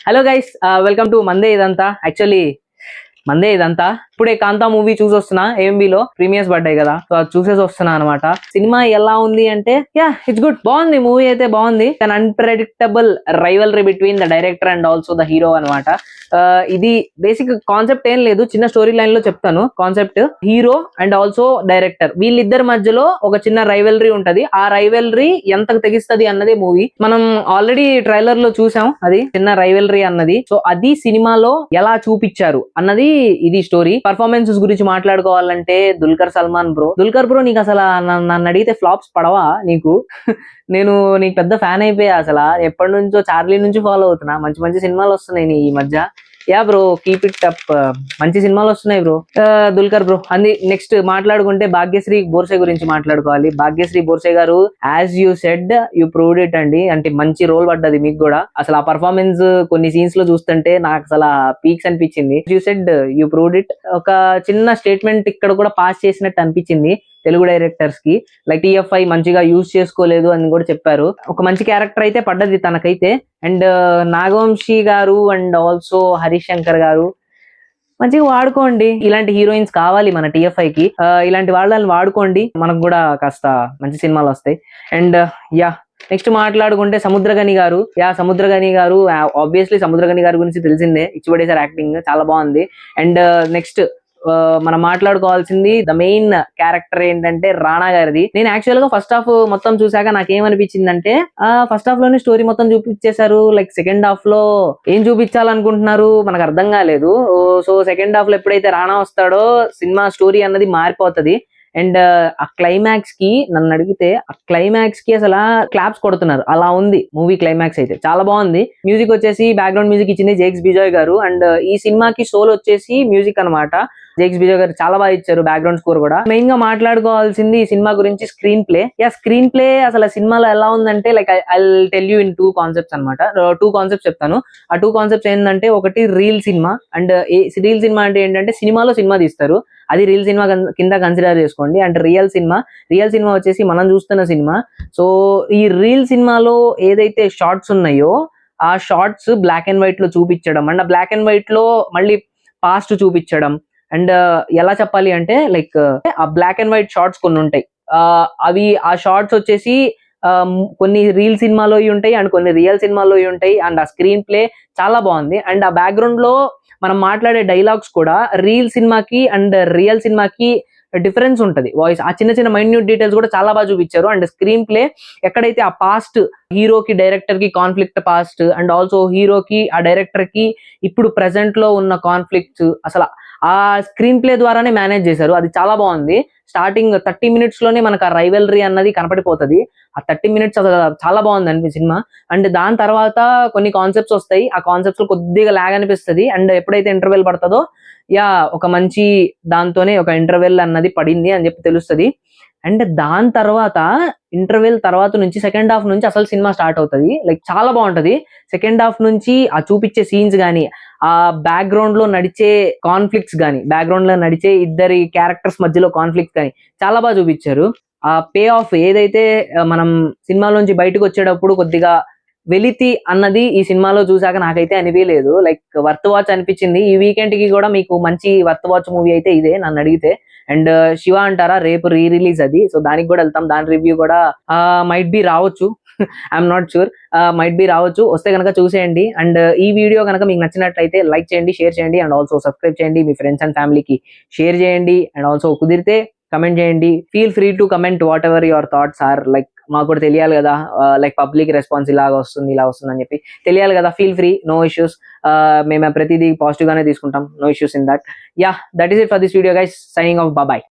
Hello guys, welcome to మందే ఇదంతా. Actually మందే ఇదంతా ఇప్పుడే కాంతా మూవీ చూసి వస్తున్నా. ఏఎంబీలో ప్రీమియర్స్ పడ్డాయి కదా, సో అది చూసేసి వస్తున్నా అనమాట. సినిమా ఎలా ఉంది అంటే ఇట్స్ గుడ్, బాగుంది. మూవీ అయితే బాగుంది. Un unpredictable rivalry between the director and also the hero అనమాట. ఇది బేసిక్ కాన్సెప్ట్ ఏం లేదు, చిన్న స్టోరీ లైన్ లో చెప్తాను. Concept hero and also director వీళ్ళిద్దరి మధ్యలో ఒక చిన్న రైవల్రీ ఉంటది. ఆ రైవల్రీ ఎంత తెగిస్తది అన్నదే మూవీ. మనం ఆల్రెడీ ట్రైలర్ లో చూసాం అది చిన్న రైవల్రీ అన్నది. సో అది సినిమాలో ఎలా చూపించారు అన్నది ఇది స్టోరీ. పర్ఫార్మెన్సెస్ గురించి మాట్లాడుకోవాలంటే దుల్కర్ సల్మాన్ బ్రో నీకు అసలు నన్ను అడిగితే ఫ్లాప్స్ పడవా నీకు? నేను నీకు పెద్ద ఫ్యాన్ అయిపోయా. అసలు ఎప్పటి నుంచో చార్లీ నుంచి ఫాలో అవుతున్నా. మంచి మంచి సినిమాలు వస్తున్నాయి ఈ మధ్య. Bro, keep it up. మంచి సినిమాలు వస్తున్నాయి బ్రో. దుల్కర్ బ్రో అంది. నెక్స్ట్ మాట్లాడుకుంటే భాగ్యశ్రీ బోర్సే గురించి మాట్లాడుకోవాలి. భాగ్యశ్రీ బోర్సే గారు, as you said you proved it అండి. అంటే మంచి రోల్ పడ్డది మీకు కూడా. అసలు ఆ పర్ఫార్మెన్స్ కొన్ని సీన్స్ లో చూస్తుంటే నాకు అసలు పీక్స్ అనిపించింది. You said you proved it. ఒక చిన్న స్టేట్మెంట్ ఇక్కడ కూడా పాస్ చేసినట్టు అనిపించింది తెలుగు డైరెక్టర్స్ కి. లైక్ టీఎఫ్ఐ మంచిగా యూజ్ చేసుకోలేదు అని కూడా చెప్పారు. ఒక మంచి క్యారెక్టర్ అయితే పడ్డది తనకైతే. అండ్ నాగవంశీ గారు అండ్ ఆల్సో హరీష్ శంకర్ గారు మంచిగా వాడుకోండి. ఇలాంటి హీరోయిన్స్ కావాలి మన టీఎఫ్ఐ కి. ఇలాంటి వాళ్ళని వాడుకోండి, మనకు కూడా కాస్త మంచి సినిమాలు వస్తాయి. అండ్ నెక్స్ట్ మాట్లాడుకుంటే సముద్రగని గారు. సముద్రగని గారు ఆబ్వియస్లీ సముద్రగని గారి గురించి తెలిసిందే, ఇచ్చిపడేసారు. యాక్టింగ్ చాలా బాగుంది. అండ్ నెక్స్ట్ మనం మాట్లాడుకోవాల్సింది ద మెయిన్ క్యారెక్టర్ ఏంటంటే రాణా గారిది. నేను యాక్చువల్ గా ఫస్ట్ హాఫ్ మొత్తం చూసాక నాకేమనిపించింది అంటే ఫస్ట్ హాఫ్ లోనే స్టోరీ మొత్తం చూపించేశారు. లైక్ సెకండ్ హాఫ్ లో ఏం చూపించాలనుకుంటున్నారు మనకు అర్థం కాలేదు. సో సెకండ్ హాఫ్ లో ఎప్పుడైతే రాణా వస్తాడో సినిమా స్టోరీ అన్నది మారిపోతుంది. అండ్ ఆ క్లైమాక్స్ కి నన్ను అడిగితే ఆ క్లైమాక్స్ కి అసలు క్లాప్స్ కొడుతున్నారు, అలా ఉంది మూవీ క్లైమాక్స్ అయితే. చాలా బాగుంది. మ్యూజిక్ వచ్చేసి బ్యాక్గ్రౌండ్ మ్యూజిక్ ఇచ్చింది జేక్స్ బిజాయ్ గారు. అండ్ ఈ సినిమాకి సోల్ వచ్చేసి మ్యూజిక్ అనమాట. జేక్స్ బిజాయ్ గారు చాలా బాగా ఇచ్చారు బ్యాక్గ్రౌండ్ స్కోర్ కూడా. మెయిన్ గా మాట్లాడుకోవాల్సింది ఈ సినిమా గురించి స్క్రీన్ ప్లే. స్క్రీన్ ప్లే అసలు సినిమాలో ఎలా ఉందంటే like I tell you in 2 concepts అనమాట. 2 కాన్సెప్ట్స్ చెప్తాను. ఆ 2 కాన్సెప్ట్స్ ఏంటంటే, ఒకటి reel cinema. And reel cinema అంటే ఏంటంటే సినిమాలో సినిమా తీస్తారు, అది రీల్ సినిమా కింద కన్సిడర్ చేసుకోండి. అండ్ రియల్ సినిమా వచ్చేసి మనం చూస్తున్న సినిమా. సో ఈ రీల్ సినిమాలో ఏదైతే షార్ట్స్ ఉన్నాయో ఆ షార్ట్స్ బ్లాక్ అండ్ వైట్ లో చూపించడం, అండ్ ఆ బ్లాక్ అండ్ వైట్ లో మళ్ళీ పాస్ట్ చూపించడం. అండ్ ఎలా చెప్పాలి అంటే లైక్ ఆ బ్లాక్ అండ్ వైట్ షార్ట్స్ కొన్ని ఉంటాయి. అవి ఆ షార్ట్స్ వచ్చేసి కొన్ని రీల్ సినిమాలో ఉంటాయి అండ్ కొన్ని రియల్ సినిమాలో ఉంటాయి. అండ్ ఆ స్క్రీన్ ప్లే చాలా బాగుంది. అండ్ ఆ బ్యాక్గ్రౌండ్ లో మనం మాట్లాడే డైలాగ్స్ కూడా రీల్ సినిమాకి అండ్ రియల్ సినిమాకి డిఫరెన్స్ ఉంటది. వాయిస్ ఆ చిన్న చిన్న మైన్యూట్ డీటెయిల్స్ కూడా చాలా బాగా చూపించారు. అండ్ స్క్రీన్ ప్లే ఎక్కడైతే ఆ పాస్ట్ హీరోకి డైరెక్టర్ కి కాన్ఫ్లిక్ట్ పాస్ట్, అండ్ ఆల్సో హీరోకి ఆ డైరెక్టర్ కి ఇప్పుడు ప్రెసెంట్ లో ఉన్న కాన్ఫ్లిక్ట్స్ అసలు ఆ స్క్రీన్ ప్లే ద్వారానే మేనేజ్ చేశారు. అది చాలా బాగుంది. స్టార్టింగ్ 30 minutes లోనే మనకు ఆ రైవల్రీ అన్నది కనపడిపోతుంది. ఆ 30 minutes అసలు చాలా బాగుంది సినిమా. అండ్ దాని తర్వాత కొన్ని కాన్సెప్ట్స్ వస్తాయి. ఆ కాన్సెప్ట్స్ లో కొద్దిగా లాగ్ అనిపిస్తుంది. అండ్ ఎప్పుడైతే ఇంటర్వెల్ పడుతుందో ఒక మంచి దాంతోనే ఒక ఇంటర్వెల్ అన్నది పడింది అని చెప్పి తెలుస్తుంది. అండ్ దాని తర్వాత ఇంటర్వెల్ తర్వాత నుంచి సెకండ్ హాఫ్ నుంచి అసలు సినిమా స్టార్ట్ అవుతుంది. లైక్ చాలా బాగుంటది. సెకండ్ హాఫ్ నుంచి ఆ చూపించే సీన్స్ గానీ, ఆ బ్యాక్గ్రౌండ్ లో నడిచే కాన్ఫ్లిక్ట్స్ గానీ, బ్యాక్గ్రౌండ్ లో నడిచే ఇద్దరి క్యారెక్టర్స్ మధ్యలో కాన్ఫ్లిక్ట్స్ గానీ చాలా బాగా చూపించారు. ఆ పే ఆఫ్ ఏదైతే మనం సినిమాలోంచి బయటకు వచ్చేటప్పుడు కొద్దిగా వెలితి అన్నది ఈ సినిమాలో చూసాక నాకైతే అనిపించలేదు. లైక్ వర్త్ వాచ్ అనిపించింది. ఈ వీకెండ్ కి కూడా మీకు మంచి వర్త్ వాచ్ మూవీ అయితే ఇదే నన్ను అడిగితే. అండ్ శివ అంటారా రేపు రిలీజ్ అది, సో దానికి కూడా వెళ్తాం. దాని రివ్యూ కూడా మైట్ బి రావచ్చు. I'm not sure, might be రావచ్చు. వస్తే కనుక చూసేయండి. అండ్ ఈ వీడియో కనుక మీకు నచ్చినట్లయితే లైక్ చేయండి, షేర్ చేయండి, అండ్ ఆల్సో సబ్స్క్రైబ్ చేయండి. మీ ఫ్రెండ్స్ అండ్ ఫ్యామిలీకి షేర్ చేయండి. అండ్ ఆల్సో కుదిరితే కమెంట్ చేయండి. Feel free to comment whatever your thoughts are. Like మాకు కూడా తెలియాలి కదా, లైక్ పబ్లిక్ రెస్పాన్స్ ఇలా వస్తుంది అని చెప్పి తెలియాలి కదా. Feel free, no issues. మేము ప్రతిదీ పాజిటివ్ గానే తీసుకుంటాం. No issues in that. That is it for this video guys. Signing off, bye.